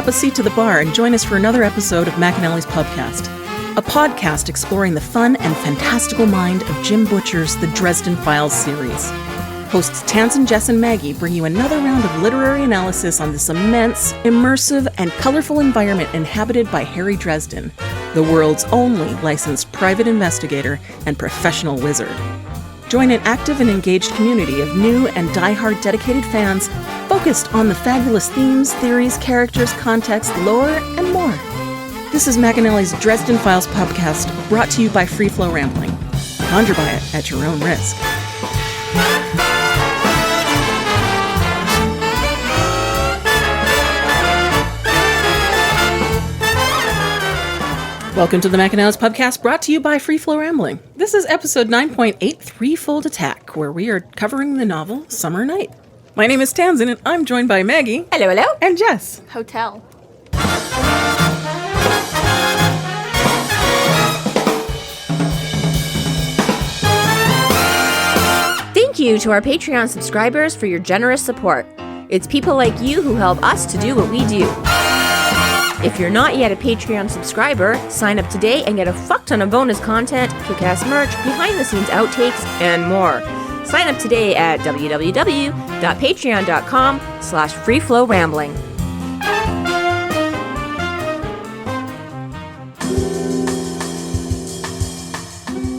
a seat to the bar and join us for another episode of McAnally's Pubcast, a podcast exploring the fun and fantastical mind of Jim Butcher's The Dresden Files series. Hosts Tansen, Jess, and Maggie bring you another round of literary analysis on this immense, immersive, and colorful environment inhabited by Harry Dresden, the world's only licensed private investigator and professional wizard. Join an active and engaged community of new and die-hard dedicated fans focused on the fabulous themes, theories, characters, context, lore, and more. This is McAnally's Dresden Files Pubcast, brought to you by Free Flow Rambling. Conjure by it at your own risk. Welcome to the McAnally's Pubcast, brought to you by Free Flow Rambling. This is episode 9.8, Threefold Attack, where we are covering the novel Summer Night. My name is Tansen, and I'm joined by Maggie. Hello, hello. And Jess. Hotel. Thank you to our Patreon subscribers for your generous support. It's people like you who help us to do what we do. If you're not yet a Patreon subscriber, sign up today and get a fuck ton of bonus content, kick-ass merch, behind-the-scenes outtakes, and more. Sign up today at www.patreon.com/freeflowrambling.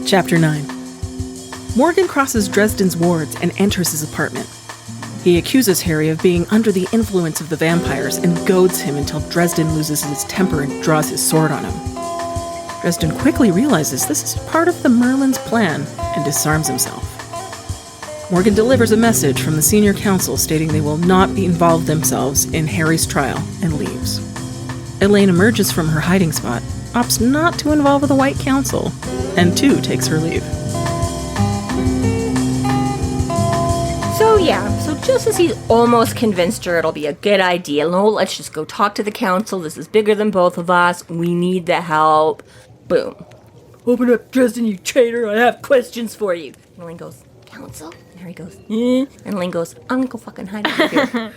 Chapter 9. Morgan crosses Dresden's wards and enters his apartment. He accuses Harry of being under the influence of the vampires and goads him until Dresden loses his temper and draws his sword on him. Dresden quickly realizes this is part of the Merlin's plan and disarms himself. Morgan delivers a message from the senior council stating they will not be involved themselves in Harry's trial and leaves. Elaine emerges from her hiding spot, opts not to involve the White Council, and too takes her leave. So just as he's almost convinced her it'll be a good idea, no, let's just go talk to the council, this is bigger than both of us, we need the help, boom. Open up, Dresden, you traitor, I have questions for you. And Elaine goes, council? And Harry goes, And Elaine goes, I'm gonna go fucking hide over here.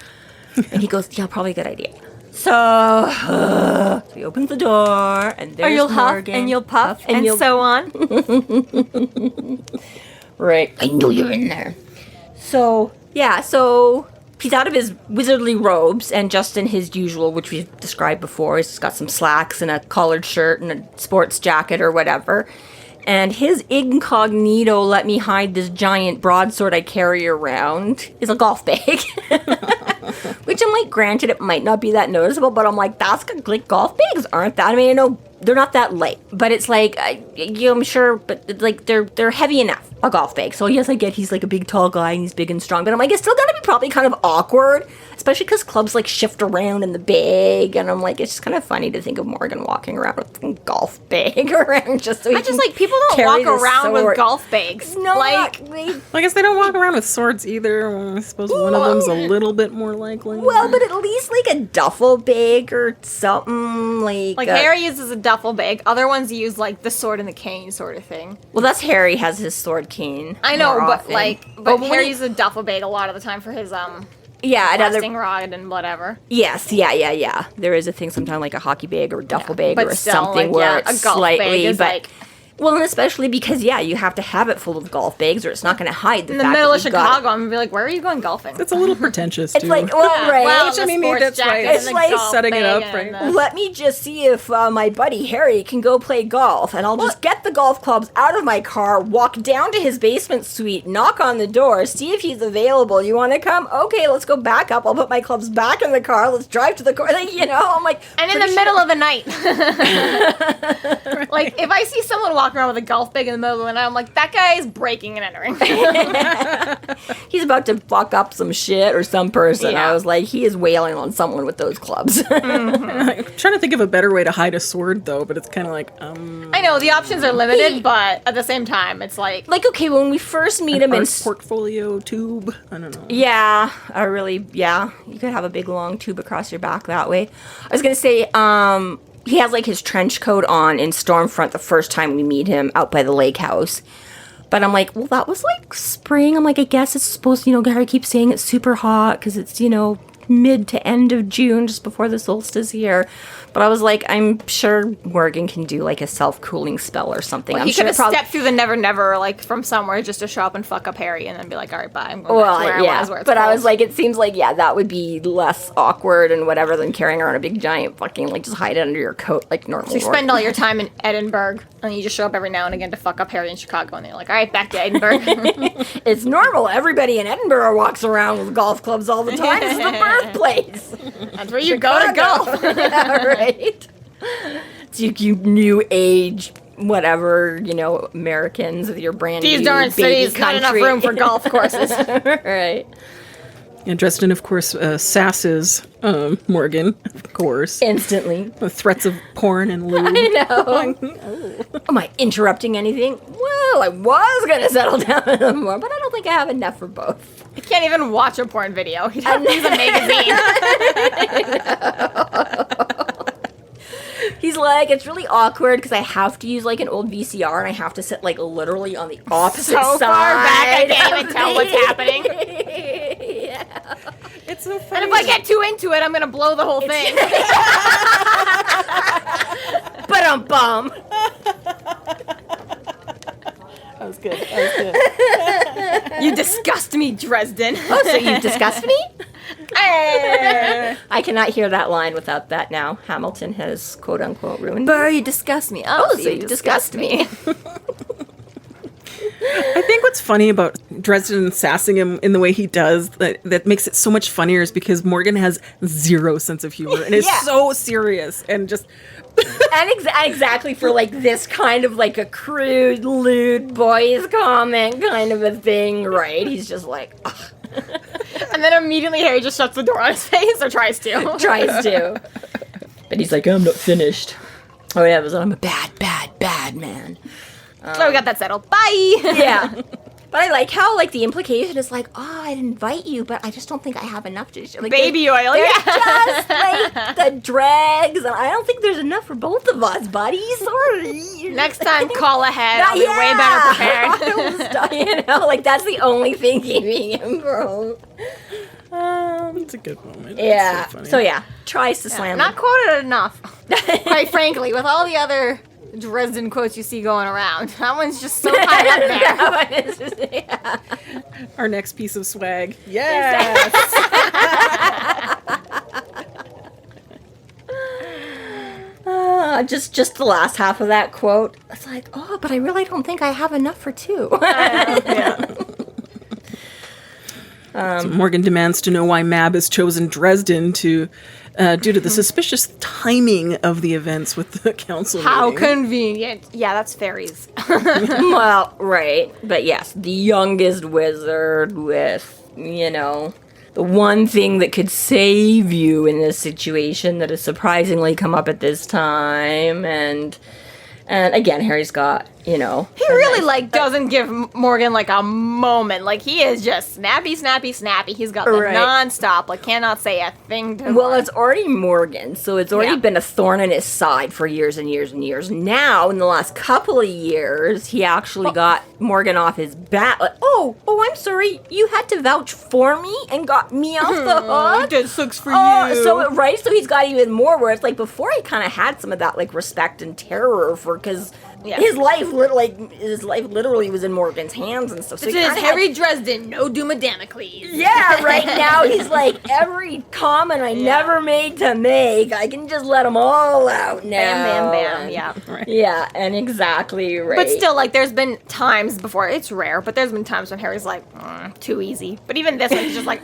And he goes, yeah, probably a good idea. So he opens the door, and there's you'll Morgan. huff, and you'll puff, and so on. Right. I know you're in there. So he's out of his wizardly robes and just in his usual, which we've described before. He's got some slacks and a collared shirt and a sports jacket or whatever. And his incognito, let me hide this giant broadsword I carry around, is a golf bag. Which I'm like, granted, it might not be that noticeable, but I'm like, that's like golf bags aren't that. I mean, I know they're not that light, but it's like, I'm sure, but like they're heavy enough, a golf bag. So yes, I get he's like a big tall guy and he's big and strong, but I'm like, it's still gonna be probably kind of awkward, especially because clubs like shift around in the bag, and I'm like, it's just kind of funny to think of Morgan walking around with a golf bag around just so he can people don't carry walk around sword. with golf bags. No, like, well, I guess they don't walk around with swords either. I suppose one of them's a little bit more likely. well, but at least like a duffel bag or something like. Harry uses a duffel bag. Other ones use like the sword and the cane sort of thing. Well, that's Harry has his sword cane. I know, more but often. but when Harry he- uses a duffel bag a lot of the time for his yeah, blasting rod and whatever. Yes, yeah. There is a thing sometimes like a hockey bag or a duffel bag but or still, something like, where yeah, it's a golf bag slightly, is but like- well, and especially because you have to have it full of golf bags or it's not going to hide the In the fact middle that of you've got Chicago, I'm gonna be like, where are you going golfing? It's a little pretentious, It's too. like, well, right. Well, Which, I the mean, sports that's jacket right. and It's the like golf setting it bag up, and right? the- Let me just see if my buddy Harry can go play golf, and I'll just get the golf clubs out of my car, walk down to his basement suite, knock on the door, see if he's available. You want to come? Okay, let's go back up. I'll put my clubs back in the car. Let's drive to the car. Like, I'm like, And in the middle of the night. Like, if I see someone walking around with a golf bag in the middle of the night, I'm like, that guy is breaking and entering. he's about to fuck up some shit or some person. Yeah. I was like, he is wailing on someone with those clubs. I'm trying to think of a better way to hide a sword, though, but it's kind of like, I know, the options are limited, but at the same time, it's like... Like, okay, when we first meet him in... art portfolio tube. I don't know. Yeah, you could have a big long tube across your back that way. I was gonna say, he has like his trench coat on in Stormfront the first time we meet him out by the lake house. But I'm like, well, that was like spring. I'm like, I guess it's supposed to, Harry keeps saying it's super hot because it's, mid to end of June, just before the solstice here. But I was like, I'm sure Morgan can do like a self-cooling spell or something. He could have stepped through the Never Never, like, from somewhere just to show up and fuck up Harry and then be like, all right, bye. I'm going back to where I was, where it's but cold. I was like, it seems like, that would be less awkward and whatever than carrying around a big giant fucking, like, just hide it under your coat like normal. So you spend all your time in Edinburgh, and you just show up every now and again to fuck up Harry in Chicago, and they're like, all right, back to Edinburgh. It's normal. Everybody in Edinburgh walks around with golf clubs all the time. This is the birthplace. That's where you go to golf. Yeah, right. It's you new age, whatever, Americans with your brand new These darn baby cities, not enough country. room for golf courses. Right. And Dresden, of course, sasses Morgan, of course. Instantly. With threats of porn and lewd. I know. Am I interrupting anything? Well, I was going to settle down a little more, but I don't think I have enough for both. I can't even watch a porn video. He'd have to use a magazine. He's like, it's really awkward because I have to use like an old VCR and I have to sit like literally on the opposite So side. far back, I can't even of tell me. what's happening. Yeah. It's so funny. And if I get too into it, I'm going to blow the whole thing. But bum. That was good. That was good. You disgust me, Dresden. Oh, so you disgust me? I cannot hear that line without that now. Hamilton has quote unquote ruined. Burr, you disgust me. Oh, so you disgust me. I think what's funny about Dresden sassing him in the way he does that makes it so much funnier is because Morgan has zero sense of humor and is Yeah. so serious and just And exactly for like this kind of like a crude, lewd boys comment kind of a thing, right? He's just like, ugh. And then immediately Harry just shuts the door on his face, or tries to. Tries to. But he's like, I'm not finished. Oh yeah, but I'm a bad man. So we got that settled. Bye! Yeah. But I like how like the implication is like, oh, I'd invite you, but I just don't think I have enough to like, Baby oil, they're yeah. just like the dregs, and I don't think there's enough for both of us, buddy. Sorry. Next time, call ahead. I'll be way better prepared. Like that's the only thing keeping him from. it's a good moment. Yeah. It's so funny. So yeah, tries to slam. Not him. quoted enough. Quite frankly, with all the other Dresden quotes you see going around, that one's just so high up there. That one is just, yeah. Our next piece of swag. Yes. Just the last half of that quote. It's like, oh, but I really don't think I have enough for two. So Morgan demands to know why Mab has chosen Dresden due to the suspicious timing of the events with the council How meeting. convenient. Yeah, that's fairies. Well, right. But yes, the youngest wizard with, the one thing that could save you in this situation that has surprisingly come up at this time. And again, Harry's got, He really, doesn't give Morgan, a moment. He is just snappy, snappy, snappy. He's got, Right. nonstop, cannot say a thing to Well, her. it's already Morgan, so it's already Yeah. been a thorn in his side for years and years and years. Now, in the last couple of years, he actually got Morgan off his back. Like, oh, I'm sorry, you had to vouch for me and got me off the hook? That sucks for Oh, you. so he's got even more where it's like before he kind of had some of that respect and terror for because Yeah. his life literally was in Morgan's hands and stuff. So This he is kinda Harry Dresden, no Dumadamocles. yeah, right now he's like, every comment I never made to make, I can just let them all out now. Bam, bam, bam, yeah. Right. Yeah, and exactly right. But still, there's been times before, it's rare, but there's been times when Harry's like, too easy. But even this one, he's just like,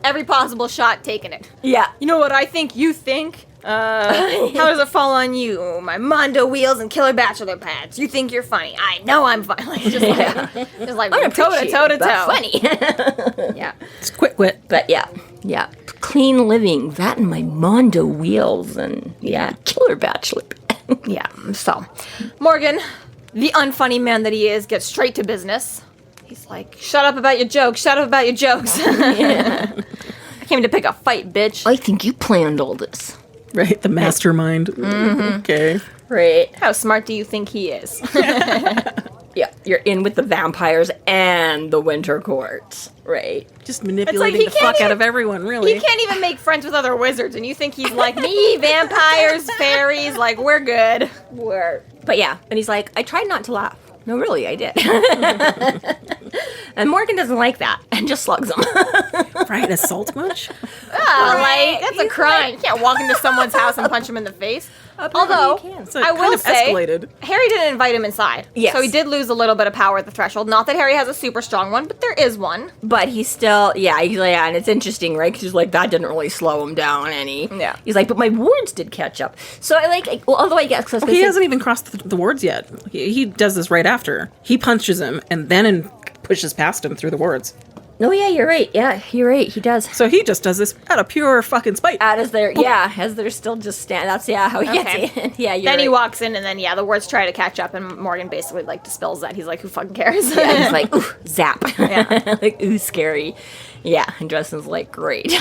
every possible shot, taking it. Yeah. You know what I think you think? How does it fall on you? My Mondo wheels and killer bachelor pads. You think you're funny. I know I'm funny. Just I'm toe to toe to toe. funny. Yeah. It's quick wit. But yeah. Clean living, that and my Mondo wheels, and killer bachelor. Yeah. So, Morgan, the unfunny man that he is, gets straight to business. He's like, shut up about your jokes. Shut up about your jokes. I came to pick a fight, bitch. I think you planned all this. Right? The mastermind. Okay. Right. How smart do you think he is? Yeah, you're in with the vampires and the winter court, right? Just manipulating he the fuck can't out of everyone, really. He can't even make friends with other wizards, and you think he's like, me, vampires, fairies, like, we're good. But yeah, and he's like, I tried not to laugh. No, really, I did. And Morgan doesn't like that and just slugs him. Right, assault much? Like, that's a crime. You can't walk into someone's house and punch him in the face. Although, you can. So it I kind will of say, escalated. Harry didn't invite him inside. Yes. So he did lose a little bit of power at the threshold. Not that Harry has a super strong one, but there is one. But he's still, he's like, and it's interesting, right? Because he's like, that didn't really slow him down any. Yeah. He's like, but my wards did catch up. So I like, well, although I guess, cause He hasn't even crossed the wards yet. He does this right after. He punches him and then pushes past him through the wards. No, yeah, you're right. Yeah, you're right. He does. So he just does this out of pure fucking spite. As they're still just stand. That's how he gets in. Yeah, you're Then he right. walks in, and then, the wards try to catch up, and Morgan basically, like, dispels that. He's like, who fucking cares? Yeah, he's like, ooh, zap. Yeah. Like, ooh, scary. Yeah, and Dresden's like, great.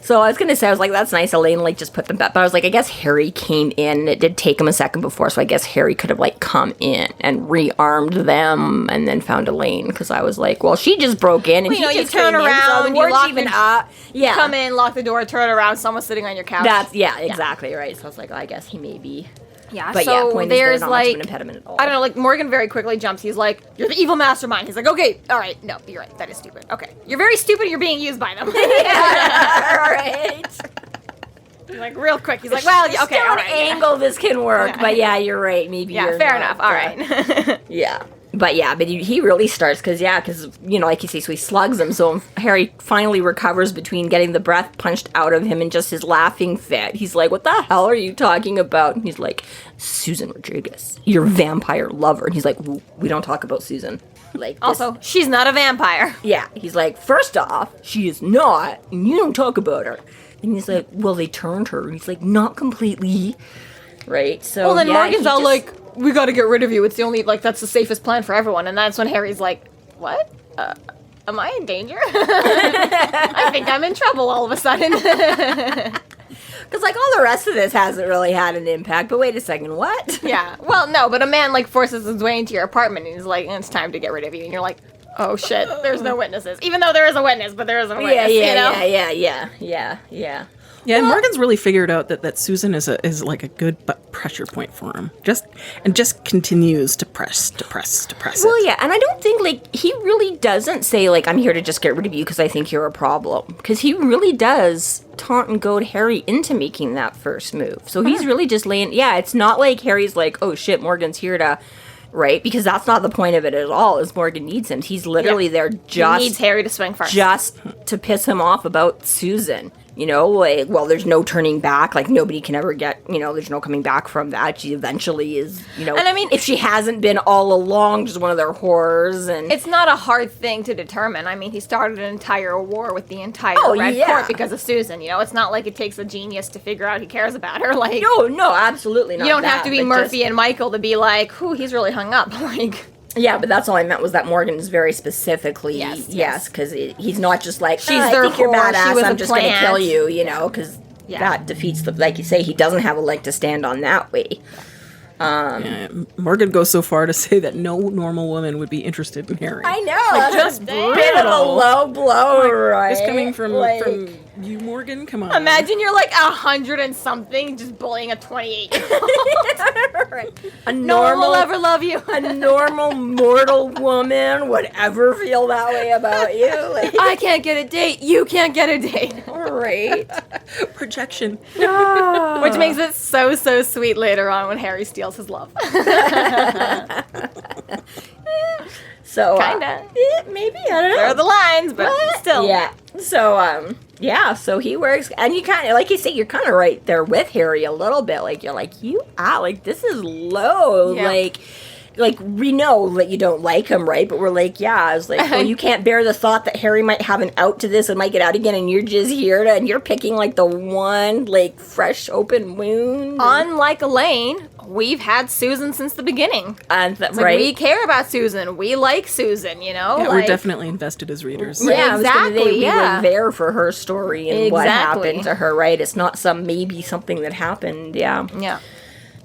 So I was going to say, I was like, that's nice. Elaine, like, just put them back. But I was like, I guess Harry came in. It did take him a second before, so I guess Harry could have, like, come in and rearmed them and then found Elaine. Because I was like, well, she just broke in. And Well, he you just turn came in, so around, the you ward's lock even your- up. Yeah. Come in, lock the door, turn around, someone's sitting on your couch. Exactly right. So I was like, oh, I guess he may be. Yeah, But so point there's is, not much of like, an impediment at all. I don't know, like Morgan very quickly jumps. He's like, you're the evil mastermind. He's like, okay, all right, no, you're right. That is stupid. Okay. You're very stupid. You're being used by them. All right. Like, real quick. He's like, well, yeah, okay, Still all an right. angle this can work, but yeah, you're right. Maybe Yeah, you're fair not, enough. All right. Yeah. But he really starts because, like you say, so he slugs him. So Harry finally recovers between getting the breath punched out of him and just his laughing fit. He's like, what the hell are you talking about? And he's like, Susan Rodriguez, your vampire lover. And he's like, we don't talk about Susan. Like, Also, she's not a vampire. yeah. He's like, first off, she is not, and you don't talk about her. And he's like, well, they turned her. And he's like, not completely. Right? So, Well, then yeah, Morgan's he all just- like, we gotta get rid of you. It's the only, like, that's the safest plan for everyone. And that's when Harry's like, what? Am I in danger? I think I'm in trouble all of a sudden. Because, like, all the rest of this hasn't really had an impact. But wait a second, what? Yeah. Well, no, but a man, like, forces his way into your apartment and he's like, it's time to get rid of you. And you're like, oh, shit, there's no witnesses. Even though there is a witness, but there isn't a witness, you know? Yeah. Yeah, and Morgan's really figured out that Susan is like a good pressure point for him. Just continues to press Well, it. yeah, and I don't think, like, he really doesn't say, like, I'm here to just get rid of you because I think you're a problem. Because he really does taunt and goad Harry into making that first move. So he's really just laying, it's not like Harry's like, oh shit, Morgan's here to, right? Because that's not the point of it at all, is Morgan needs him. He's literally there just... He needs Harry to swing first. Just to piss him off about Susan. You know, like, well, there's no turning back. Like, nobody can ever get, there's no coming back from that. She eventually is, And I mean, if she hasn't been all along just one of their whores. And it's not a hard thing to determine. I mean, he started an entire war with the entire Red yeah. Court because of Susan. It's not like it takes a genius to figure out he cares about her. Like, no, absolutely not. you don't have that, to be but Murphy just- and Michael to be like, whew, he's really hung up. Like, Yeah, but that's all I meant was that Morgan is very specifically, Yes. because he's not just like, She's I their think you're whore, she badass, was I'm a just going to plant." kill you, because that defeats the, like you say, he doesn't have a leg to stand on that way. Yeah, Morgan goes so far to say that no normal woman would be interested in Harry. I know, that's just a bit of a low blow, right? This coming from Like- you, Morgan? Come on. imagine you're like 100 and something just bullying a 28-year-old. Right. No one will ever love you. a normal mortal woman would ever feel that way about you. Like, I can't get a date. You can't get a date. right. Projection. Which makes it so sweet later on when Harry steals his love. So Kinda. maybe I don't know. There are the lines, but still. Yeah. So so he works, and you kind of, like you say, you're kind of right there with Harry a little bit. Like, you're like, like, this is low. Yeah. Like we know that you don't like him, right? But we're like, I was like, well, you can't bear the thought that Harry might have an out to this and might get out again, and you're just here and you're picking like the one like fresh open wound. Unlike Elaine, we've had Susan since the beginning. And It's right. like, we care about Susan. We like Susan, Yeah, like, we're definitely invested as readers. Yeah, I was gonna say, Exactly, we yeah. were there for her story and what Exactly. happened to her, right? It's not something that happened, Yeah.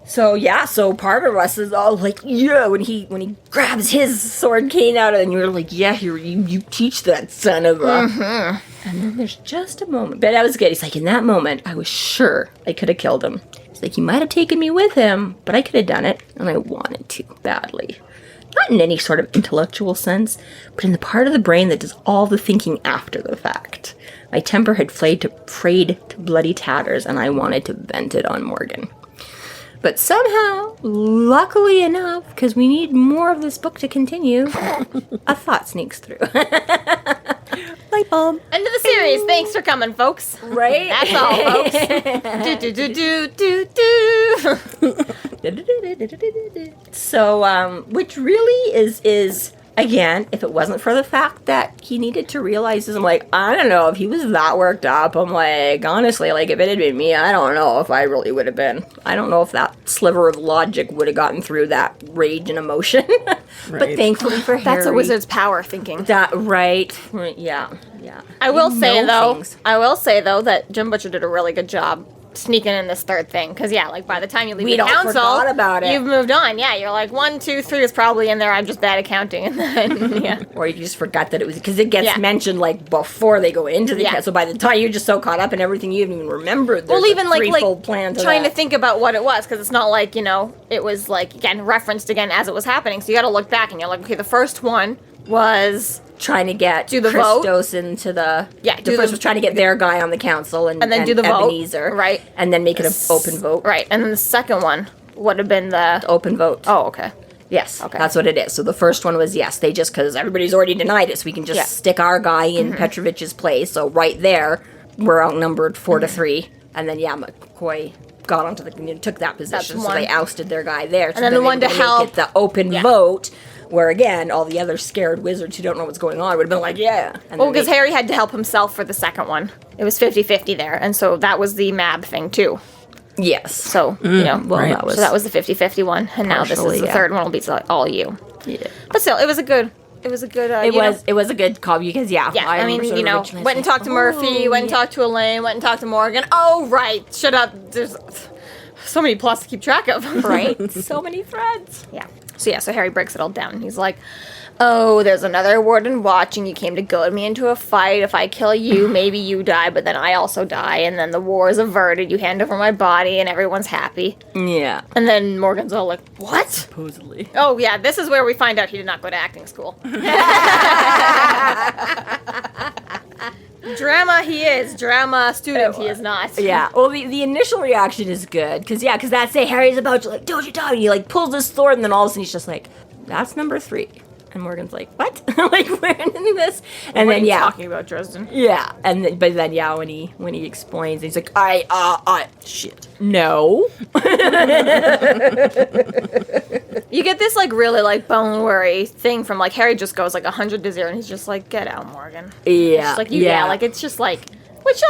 So part of us is all like, yeah, when he grabs his sword cane out, and you're like, yeah, you teach that son of a. Mm-hmm. And then there's just a moment, but that was good. He's like, in that moment, I was sure I could have killed him. He's like, he might have taken me with him, but I could have done it, and I wanted to badly. Not in any sort of intellectual sense, but in the part of the brain that does all the thinking after the fact. My temper had frayed to bloody tatters, and I wanted to vent it on Morgan. But somehow, luckily enough, because we need more of this book to continue, a thought sneaks through. Light bulb. End of the series. Thanks for coming, folks. Right? That's all, folks. do. So, which really is again, if it wasn't for the fact that he needed to realize this, I'm like, I don't know if he was that worked up. I'm like, honestly, like, if it had been me, I don't know if I really would have been. I don't know if that sliver of logic would have gotten through that rage and emotion. But thankfully for Harry. That's a wizard's power thinking. That, right, yeah. I will say, things. though, that Jim Butcher did a really good job sneaking in this third thing. Because, yeah, like, by the time you leave the council, forgot about it. You've moved on. Yeah, you're like, 1, 2, 3 is probably in there. I'm just bad at counting. And then, yeah. Or you just forgot that it was, because it gets mentioned, like, before they go into the council. By the time you're just so caught up in everything, you haven't even remembered there's even, a like threefold plan to trying that. to think about what it was. Because it's not like, it was, like, again, referenced again as it was happening. So you got to look back and you're like, okay, the first one was trying to get do the Christos into the... Yeah, the first was trying to get their guy on the council and then do the Ebenezer, vote. Right. And then make it an open vote. Right. And then the second one would have been the open vote. Oh, okay. Yes, okay. That's what it is. So the first one was, yes, they just, because everybody's already denied it, so we can just stick our guy in Petrovich's place. So right there, we're outnumbered 4-3. And then, McCoy got onto took that position, so they ousted their guy there. So and then the one to help. Make it the open vote, where again, all the other scared wizards who don't know what's going on would have been like, yeah. Well, because Harry had to help himself for the second one. It was 50-50 there, and so that was the Mab thing, too. Yes. So, that was the 50-50 one, and now this is the third one will be all you. Yeah. But still, it was a good... It was a good call because I mean, went and talked to Murphy, went and talked to Elaine, went and talked to Morgan. Oh, right, shut up. There's so many plots to keep track of, right? So many threads. Yeah. So Harry breaks it all down. He's like, oh, there's another warden watching. You came to goad me into a fight. If I kill you, maybe you die, but then I also die, and then the war is averted. You hand over my body, and everyone's happy. Yeah. And then Morgan's all like, what? Supposedly. Oh, yeah, this is where we find out he did not go to acting school. Drama he is. Drama student he is not. Yeah. Well, the initial reaction is good. Because that's it. Harry's about to, like, don't you die. And he, like, pulls his sword, and then all of a sudden he's just like, that's number 3. And Morgan's like, what? Like, we're in this? And then, talking about Dresden. Yeah. And but then, when he explains, he's like, shit. No. You get this, like, really, like, bone-worry thing from, like, Harry just goes, like, 100 to 0, and he's just like, get out, Morgan. Yeah. Just like, like, it's just like, which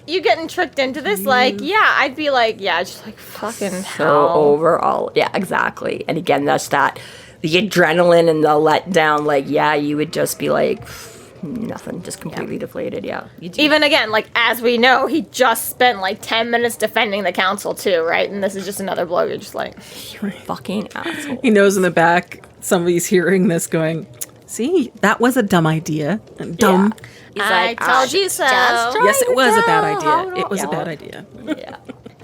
you getting tricked into this, like, I'd be like, just like, fucking hell. So overall, exactly. And again, that's that, the adrenaline and the letdown, like, you would just be like, nothing, just completely deflated, Even again, like, as we know, he just spent, like, 10 minutes defending the council, too, right? And this is just another blow. You're just like, you're a fucking asshole. He knows in the back, somebody's hearing this going, see, that was a dumb idea. Dumb. He's I told you so. Yes, it was a bad idea. It was a bad idea. Yeah.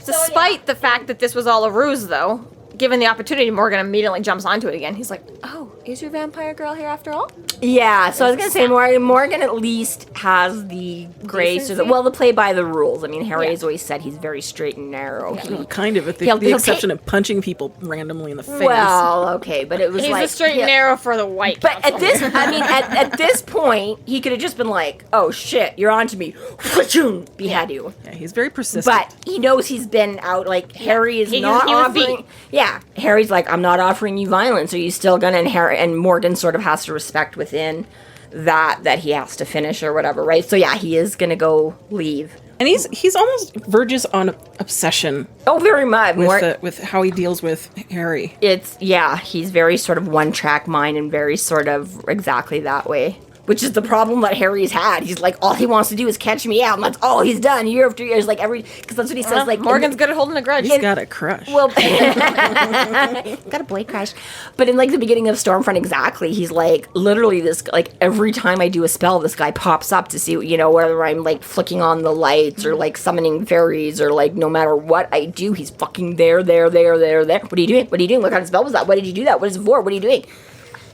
Despite the fact that this was all a ruse, though, given the opportunity, Morgan immediately jumps onto it again. He's like, oh, is your vampire girl here after all? Yeah, so I was going to say, Morgan at least has the grace, to play by the rules. I mean, Harry has always said he's very straight and narrow. Well, kind of, with the exception of punching people randomly in the face. Well, okay, but it was he's a straight and narrow for the white But at this, at this point, he could have just been like, oh, shit, you're onto me. Behead you. Yeah, he's very persistent. But he knows he's been out, like, Harry is not offering... Yeah, Harry's like, I'm not offering you violence. Are you still gonna? And Morgan sort of has to respect within that he has to finish or whatever, right? So he is gonna go leave. And he's almost verges on obsession. Oh, very much. With how he deals with Harry. He's very sort of one-track mind and very sort of exactly that way. which is the problem that Harry's had. He's like, all he wants to do is catch me out, and that's all he's done year after year. Like because that's what he says. Like Morgan's good at holding a grudge. He's got a crush. Well, got a boy crush. But in like the beginning of Stormfront, exactly, he's like literally this. Like every time I do a spell, this guy pops up to see, you know, whether I'm like flicking on the lights or like summoning fairies or like no matter what I do, he's fucking there. What are you doing? What are you doing? What kind of spell was that? Why did you do that? What is it for? What are you doing?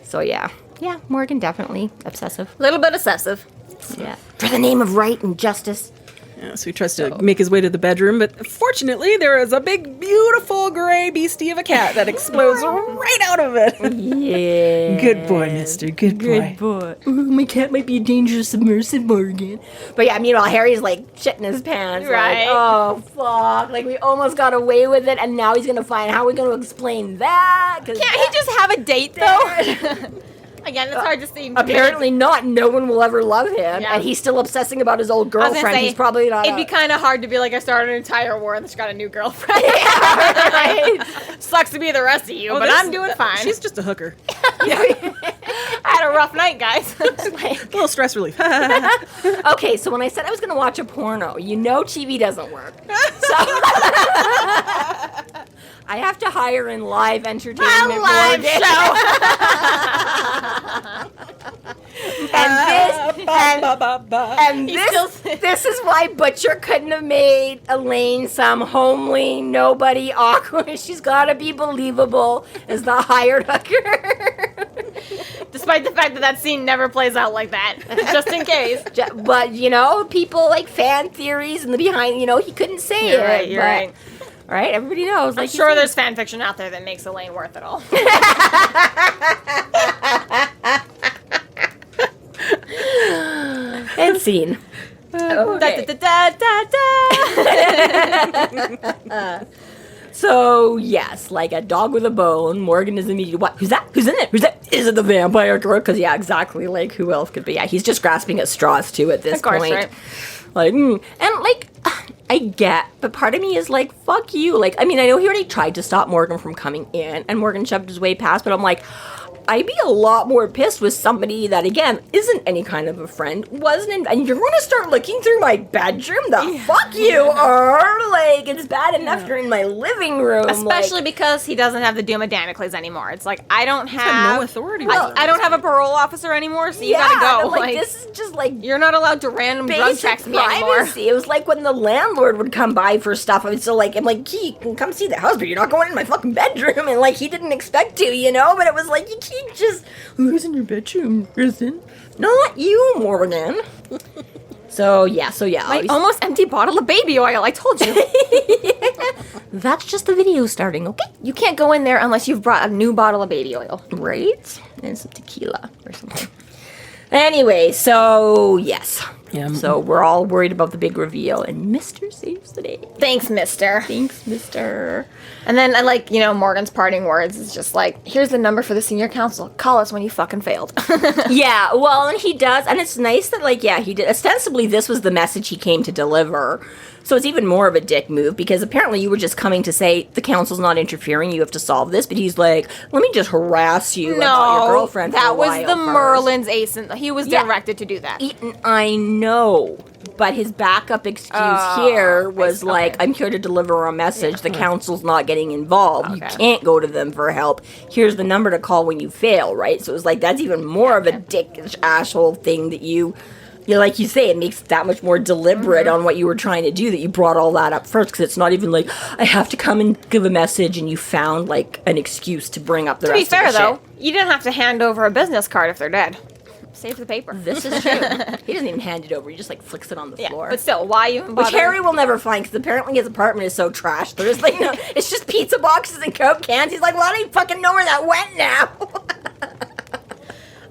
So yeah, Morgan definitely obsessive. A little bit obsessive. Yeah, for the name of right and justice. Yeah, so he tries to make his way to the bedroom, but fortunately there is a big, beautiful gray beastie of a cat that explodes right out of it. Yeah. Good boy, mister. Good boy. Good boy. Ooh, my cat might be a dangerous submersive, Morgan. But yeah, meanwhile, Harry's like shitting his pants. Right. Like, oh, fuck. Like, we almost got away with it, and now he's going to find how are we going to explain that? Can't he just have a date, though? Again, it's hard to see. Apparently not. No one will ever love him, Yeah. and he's still obsessing about his old I was gonna girlfriend. say, He's probably not. It'd be kind of hard to be like, I started an entire war and just got a new girlfriend. right. Sucks to be the rest of you, but I'm doing fine. She's just a hooker. I had a rough night, guys. A little stress relief. Okay, so when I said I was going to watch a porno, you know TV doesn't work. So I have to hire in live entertainment. A live Morgan. This is why Butcher couldn't have made Elaine some homely, nobody awkward. She's got to be believable as the hired hooker. Despite the fact that that scene never plays out like that. Just in case. But, you know, people like fan theories and the behind, you know, he couldn't say You're it. right, you're right. All right, everybody knows. I'm Like sure there's fan fiction out there that makes Elaine worth it all. And scene. Okay. Da, da, da, da. So, yes, like a dog with a bone, Morgan is immediately, what? Who's that? Who's in it? Who's that? Is it the vampire girl? Because, yeah, exactly, like, who else could be? Yeah, he's just grasping at straws, too, at this Of course, point. right. Like, and, like, I get, but part of me is like, fuck you. Like, I mean, I know he already tried to stop Morgan from coming in, and Morgan shoved his way past, but I'm like, I'd be a lot more pissed with somebody that, again, isn't any kind of a friend, and you're going to start looking through my bedroom? The fuck you are! Like, it's bad enough you're in my living room. Especially because he doesn't have the Doom of Damocles anymore. It's like, I don't got have... no authority. I don't have a parole officer anymore, so you yeah, gotta go. like, this is just like... You're not allowed to random drug basic text me anymore. privacy. It was like when the landlord would come by for stuff. I'm like, he can come see the house, but you're not going in my fucking bedroom. And like, he didn't expect to, you know. But it was like, you can't just. Who's in your bedroom, Dresden? Not you, Morgan. So yeah. My almost empty bottle of baby oil. I told you. That's just the video starting, okay? You can't go in there unless you've brought a new bottle of baby oil. Right? And some tequila or something. Anyway, so yes. Yeah. So we're all worried about the big reveal, and Mr. saves the day. Thanks, mister. Thanks, Mr. And then, Morgan's parting words is just like, here's the number for the senior council. Call us when you fucking failed. Yeah, well, and he does, and it's nice that, like, yeah, he did. Ostensibly, this was the message he came to deliver. So it's even more of a dick move, because apparently you were just coming to say, the council's not interfering, you have to solve this, but he's like, let me just harass you about your girlfriend that for a was while the first. Merlin's ace, and he was Yeah. directed to do that. I know, but his backup excuse here was like, I'm here to deliver a message, the council's not getting involved, you can't go to them for help, here's the number to call when you fail, right? So it was like, that's even more of a dickish asshole thing that you like you say, it makes it that much more deliberate on what you were trying to do, that you brought all that up first, because it's not even like, I have to come and give a message, and you found, like, an excuse to bring up the To rest be fair, of the though, shit. you didn't have to hand over a business card if they're dead. Save the paper. This is true. He doesn't even hand it over, he just, like, flicks it on the floor. But still, why even bother? Which Harry will never find, because apparently his apartment is so trashed. There's, like, it's just pizza boxes and Coke cans. He's like, well, I don't even fucking know where that went now.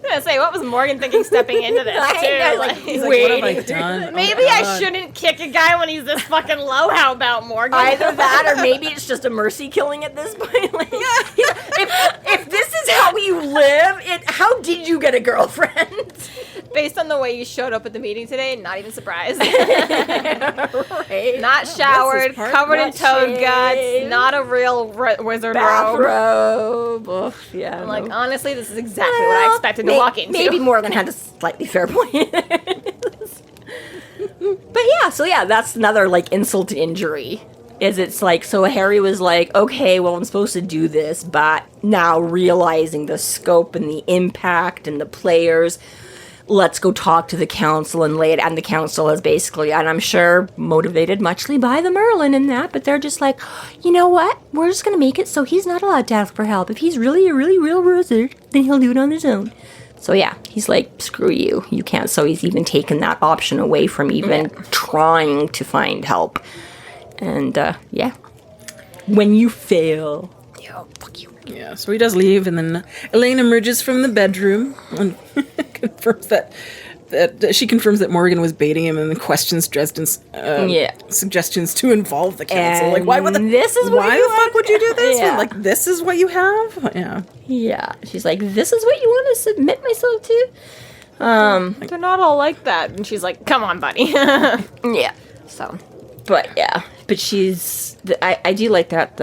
I'm gonna say, what was Morgan thinking stepping into this, I too? know, like, He's like, what have I done? Maybe I shouldn't kick a guy when he's this fucking low. How about Morgan? Either that, or maybe it's just a mercy killing at this point. Like, if this is how you live, how did you get a girlfriend? Based on the way you showed up at the meeting today, not even surprised. Right. Not showered, covered in toad guts, not a real wizard robe. Bathrobe. Oh, yeah. I'm like, honestly, this is exactly what I expected to walk into. Maybe Morgan had a slightly fair point. But yeah, that's another like insult to injury. It's like, so Harry was like, okay, well, I'm supposed to do this, but now realizing the scope and the impact and the players, let's go talk to the council and lay it. And the council is basically, and I'm sure motivated muchly by the Merlin and that, but they're just like, you know what? We're just going to make it so he's not allowed to ask for help. If he's really a really real wizard, then he'll do it on his own. So yeah, he's like, screw you. You can't. So he's even taken that option away from even trying to find help. And, when you fail, fuck you. Yeah, so he does leave, and then Elaine emerges from the bedroom and confirms that she confirms that Morgan was baiting him, and then questions Dresden's suggestions to involve the council. And like, why would this is what why you the fuck would you do this? Yeah. Like, this is what you have? Yeah. Yeah. She's like, this is what you want to submit myself to? They're not all like that. And she's like, come on, buddy. Yeah. So, but she's, I do like that,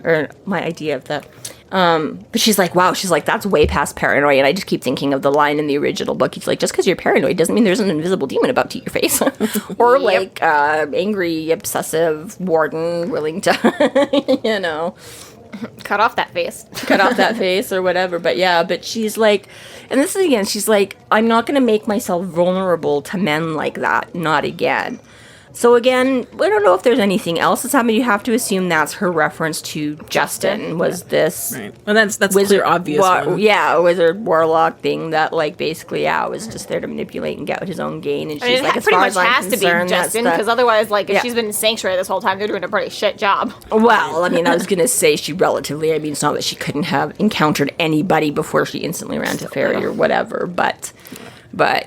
or my idea of the, but she's like, wow, she's like, that's way past paranoid. And I just keep thinking of the line in the original book. He's like, just because you're paranoid doesn't mean there's an invisible demon about to eat your face. Or like, angry, obsessive warden willing to, Cut off that face. Or whatever. But she's like, and this is again, she's like, I'm not going to make myself vulnerable to men like that. Not again. So again, we don't know if there's anything else that's happened. You have to assume that's her reference to Justin. Was this right? Well, that's clear, obvious one. Yeah, a wizard warlock thing that like basically was just there to manipulate and get his own gain. And she's like, as pretty far much as I'm has to be concerned, Justin, because otherwise, like, if she's been in Sanctuary this whole time, they're doing a pretty shit job. Well, I mean, I was gonna say it's not that she couldn't have encountered anybody before she instantly ran to Fairy or whatever, but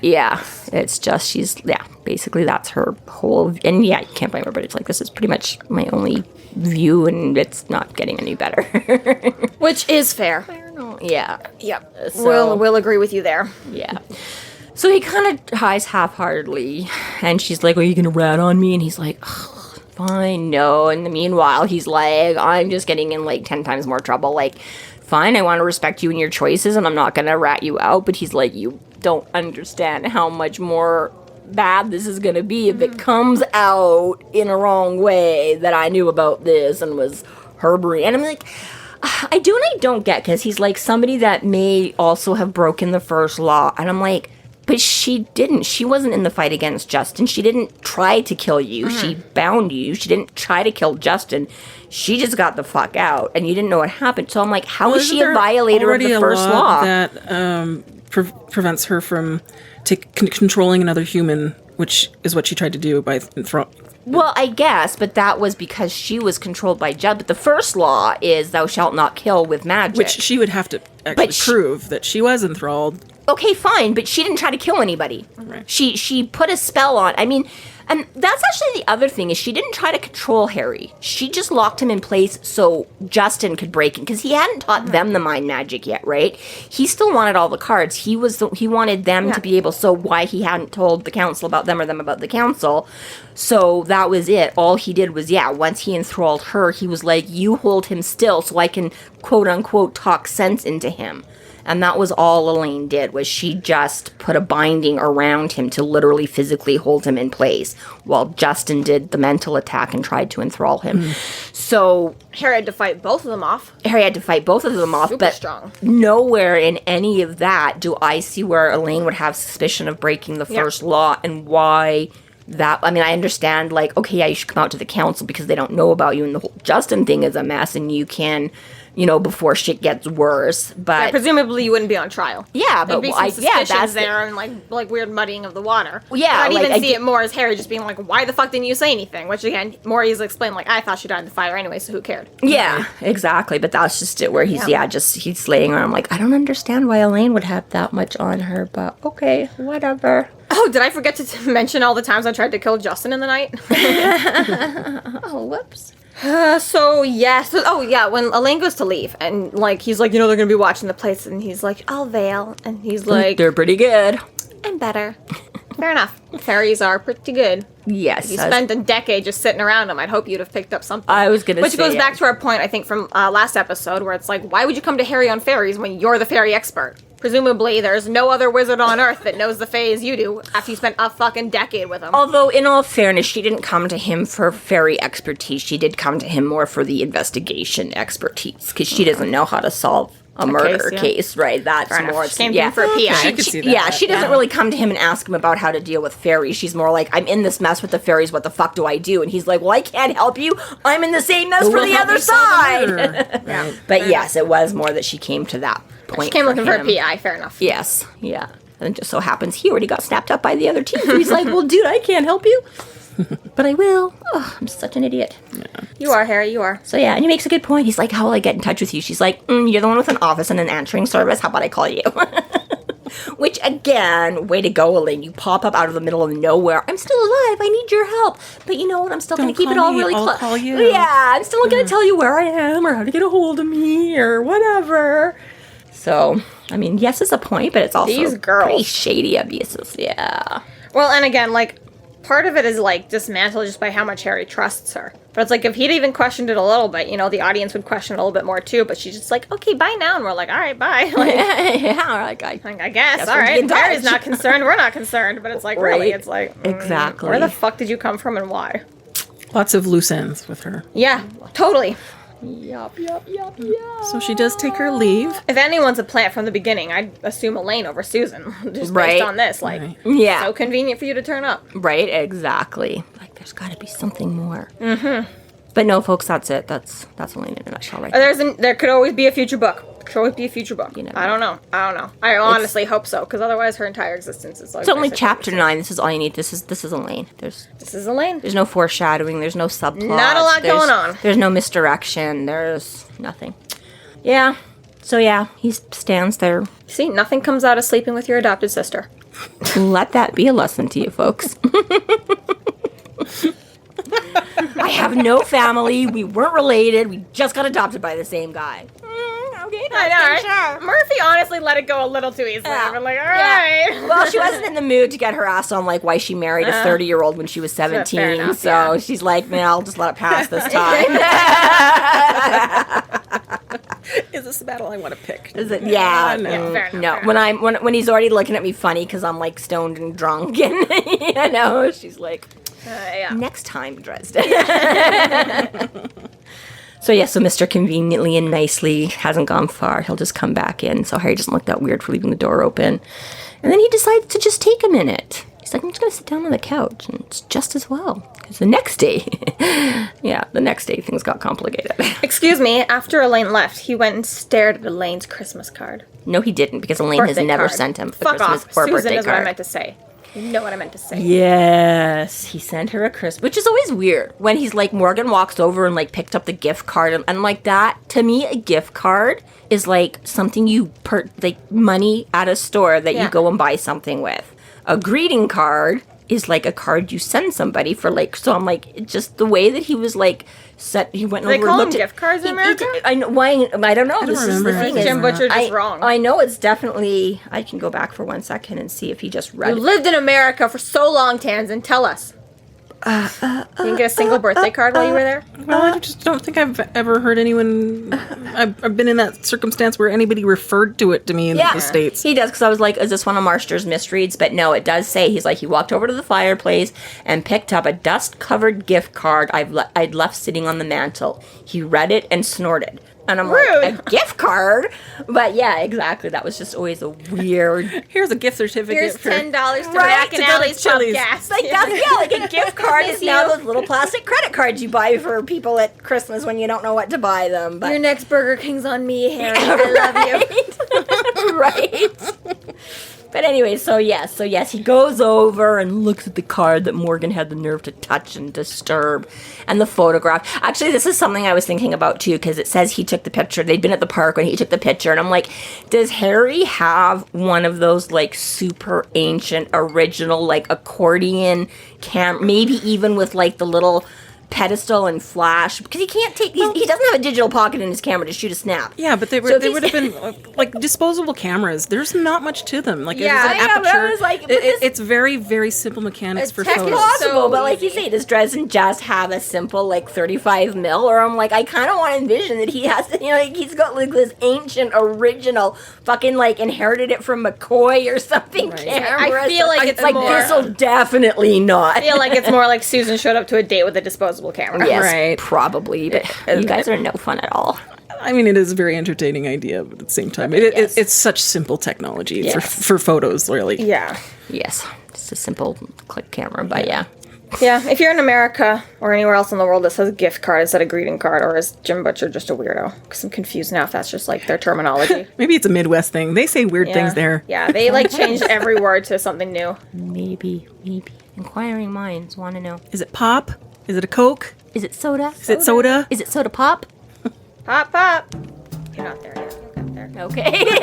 yeah, it's just basically that's her whole, and yeah, you can't blame her, but it's like, this is pretty much my only view, and it's not getting any better. Which is fair. I don't know. Yeah. Yep. So, We'll agree with you there. Yeah. So he kind of tries half-heartedly, and she's like, are you gonna rat on me? And he's like, fine, no. And meanwhile, he's like, I'm just getting in like 10 times more trouble. Like, fine, I want to respect you and your choices, and I'm not gonna rat you out. But he's like, you don't understand how much more bad this is gonna be if it comes out in a wrong way that I knew about this and was Herbery. And I'm like, I do and I don't get, because he's like somebody that may also have broken the first law, and I'm like, but she didn't. She wasn't in the fight against Justin. She didn't try to kill you. She bound you. She didn't try to kill Justin. She just got the fuck out, and you didn't know what happened. So I'm like, how is she a violator of the first law? That prevents her from controlling another human, which is what she tried to do by Well, I guess, but that was because she was controlled by Judd. But the first law is thou shalt not kill with magic. Which she would have to actually prove that she was enthralled. Okay, fine, but she didn't try to kill anybody. Right. She put a spell on. I mean, and that's actually the other thing, is she didn't try to control Harry. She just locked him in place so Justin could break in, because he hadn't taught them the mind magic yet, right? He still wanted all the cards. He wanted them to be able, so why he hadn't told the council about them or them about the council. So that was it. All he did was, once he enthralled her, he was like, you hold him still so I can, quote unquote, talk sense into him. And that was all Elaine did, was she just put a binding around him to literally physically hold him in place, while Justin did the mental attack and tried to enthrall him. So Harry had to fight both of them off. Super but strong. Nowhere in any of that do I see where Elaine would have suspicion of breaking the first law, and why that. I mean, I understand, like, okay, you should come out to the council because they don't know about you, and the whole Justin thing is a mess, and you can, before shit gets worse. But presumably you wouldn't be on trial. Yeah, There'd but be some suspicions that's there, and like weird muddying of the water. Well, yeah, but I'd even see it more as Harry just being like, "Why the fuck didn't you say anything?" Which again, more easily explained. Like, I thought she died in the fire anyway, so who cared? Yeah, exactly. But that's just it, where he's he's laying around. I'm like, I don't understand why Elaine would have that much on her, but okay, whatever. Oh, did I forget to mention all the times I tried to kill Justin in the night? Oh, whoops. When Elaine goes to leave, and like he's like, they're gonna be watching the place, and he's like, I'll veil, and he's like, they're pretty good. I'm better. Fair enough. Fairies are pretty good. Yes. If you spent a decade just sitting around them, I'd hope you'd have picked up something. I was going to say. Which goes back to our point, I think, from last episode, where it's like, why would you come to Harry on fairies when you're the fairy expert? Presumably, there's no other wizard on Earth that knows the Fae as you do after you spent a fucking decade with them. Although, in all fairness, she didn't come to him for fairy expertise. She did come to him more for the investigation expertise, because she doesn't know how to solve a murder case, right? That's more. She came to him for a PI. I could see that. She doesn't really come to him and ask him about how to deal with fairies. She's more like, I'm in this mess with the fairies. What the fuck do I do? And he's like, well, I can't help you. I'm in the same mess for the other side. Right. But yes, it was more that she came to that point. She came looking for a him. PI, fair enough. Yes, yeah. And it just so happens he already got snapped up by the other team. So he's like, well, dude, I can't help you. But I will. Oh, I'm such an idiot. Yeah. You are, Harry, you are. So yeah, and he makes a good point. He's like, how will I get in touch with you? She's like, you're the one with an office and an answering service. How about I call you? Which, again, way to go, Elaine. You pop up out of the middle of nowhere. I'm still alive. I need your help. But you know what? I'm still going to keep it all really close. I'll call you. Yeah, I'm still going to tell you where I am or how to get a hold of me or whatever. So, I mean, yes, it's a point, but it's also These girls. pretty shady abuses. Yeah. Well, and again, like, part of it is, like, dismantled just by how much Harry trusts her. But it's like, if he'd even questioned it a little bit, you know, the audience would question it a little bit more, too. But she's just like, okay, bye now. And we're like, all right, bye. Like, Yeah, like I guess, all we'll be right. in touch. Harry's not concerned. We're not concerned. But it's like, Right. really, it's like, Exactly. where the fuck did you come from and why? Lots of loose ends with her. Yeah, totally. Yup. So she does take her leave. If anyone's a plant from the beginning, I'd assume Elaine over Susan, just Right. based on this. Like, Right. Yeah. so convenient for you to turn up. Right, exactly. Like, there's got to be something more. Mm-hmm. But no, folks, that's it. That's Elaine in a nutshell, right? There could always be a future book. Could always be a future book. You never I don't know. I honestly hope so, because otherwise her entire existence is like. It's only chapter 9. This is all you need. This is Elaine. This is Elaine. There's no foreshadowing. There's no subplot. Not a lot going on. There's no misdirection. There's nothing. Yeah. So yeah, he stands there. See, nothing comes out of sleeping with your adopted sister. Let that be a lesson to you, folks. I have no family. We weren't related. We just got adopted by the same guy. Okay, I know, right? Murphy honestly let it go a little too easily. Yeah. I'm like, all right. Well, she wasn't in the mood to get her ass on like why she married a 30-year-old when she was 17. fair enough, So yeah. she's like, man, I'll just let it pass this time. Is this the battle I want to pick? Is it? Yeah. No. Yeah, fair enough, No. fair When he's already looking at me funny because I'm like stoned and drunk, and you know, she's like, Yeah. next time, Dresden. So Mr. Conveniently and Nicely hasn't gone far. He'll just come back in. So Harry doesn't look that weird for leaving the door open. And then he decides to just take a minute. He's like, I'm just going to sit down on the couch. And it's just as well. Because the next day, things got complicated. Excuse me, after Elaine left, he went and stared at Elaine's Christmas card. No, he didn't, because Elaine has Birthday never card. sent him a Fuck Christmas off. or Susan birthday is what I card. meant to say. You know what I meant to say. Yes, he sent her a Christmas, which is always weird when he's like, Morgan walks over and like picked up the gift card, and like that, to me, a gift card is like something you like money at a store that you go and buy something with. A greeting card is like a card you send somebody for like, so I'm like, it's just the way that he was like he went They over call and them looked gift cards in America? I know why. I don't know. This is the remember. thing. Jim Butcher just wrong. I know it's definitely. I can go back for 1 second and see if he just read You it. lived in America for so long, Tanzan. Tell us. You didn't get a single birthday card while you were there? Well, I just don't think I've ever heard anyone. I've been in that circumstance where anybody referred to it to me in the States. He does, because I was like, is this one of Marster's misreads? But no, it does say, he's like, he walked over to the fireplace and picked up a dust-covered gift card I'd left sitting on the mantle. He read it and snorted. And I'm Rude. like, a gift card? But yeah, exactly. That was just always a weird... Here's a gift certificate. Here's for $10 to Right, to go to McAnally's Chili's. Pubcast. Like like a gift card is now those little plastic credit cards you buy for people at Christmas when you don't know what to buy them. But Your next Burger King's on me, Harry. I love you. Right. But anyway, so yes, he goes over and looks at the card that Morgan had the nerve to touch and disturb, and the photograph. Actually, this is something I was thinking about too, because it says he took the picture. They'd been at the park when he took the picture, and I'm like, does Harry have one of those like super ancient, original, like accordion maybe even with like the little pedestal and flash because he can't take. He doesn't have a digital pocket in his camera to shoot a snap. Yeah, but they would have been like disposable cameras. There's not much to them. Like, Yeah, there's an I know, but I aperture. was like, but this- It's very, very simple mechanics for It's photos. Possible, So but like you easy. say, does Dresden just have a simple like 35 mil? Or I'm like, I kind of want to envision that he has, like he's got like this ancient original fucking like inherited it from McCoy or something. Right. Camera. I feel like it's like more- this'll definitely not. I feel like it's more like Susan showed up to a date with a disposable camera. Yes, Right. probably. But you guys are no fun at all. I mean, it is a very entertaining idea, but at the same time, Yes. it's such simple technology Yes. for photos, really. Yeah. Yes, just a simple click camera, but yeah. Yeah, if you're in America or anywhere else in the world that says gift card instead of greeting card, or is Jim Butcher just a weirdo? Because I'm confused now if that's just like their terminology. Maybe it's a Midwest thing. They say weird things there. Yeah, they like changed every word to something new. Maybe. Inquiring minds want to know. Is it pop? Is it a Coke? Is it soda? Is it soda? Is it soda pop? Pop, pop. You're not there yet. You'll get there. Okay.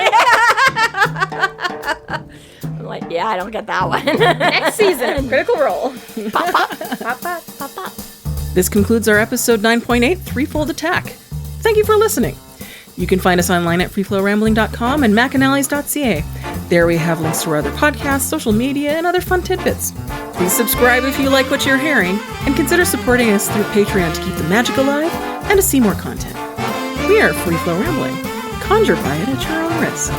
I'm like, yeah, I don't get that one. Next season, Critical Role. Pop, pop, Pop, pop. pop, pop. This concludes our episode 9.8, Threefold Attack. Thank you for listening. You can find us online at freeflowrambling.com and McAnallys.ca. There we have links to our other podcasts, social media, and other fun tidbits. Please subscribe if you like what you're hearing, and consider supporting us through Patreon to keep the magic alive and to see more content. We are Free Flow Rambling. Conjure by it at your own risk.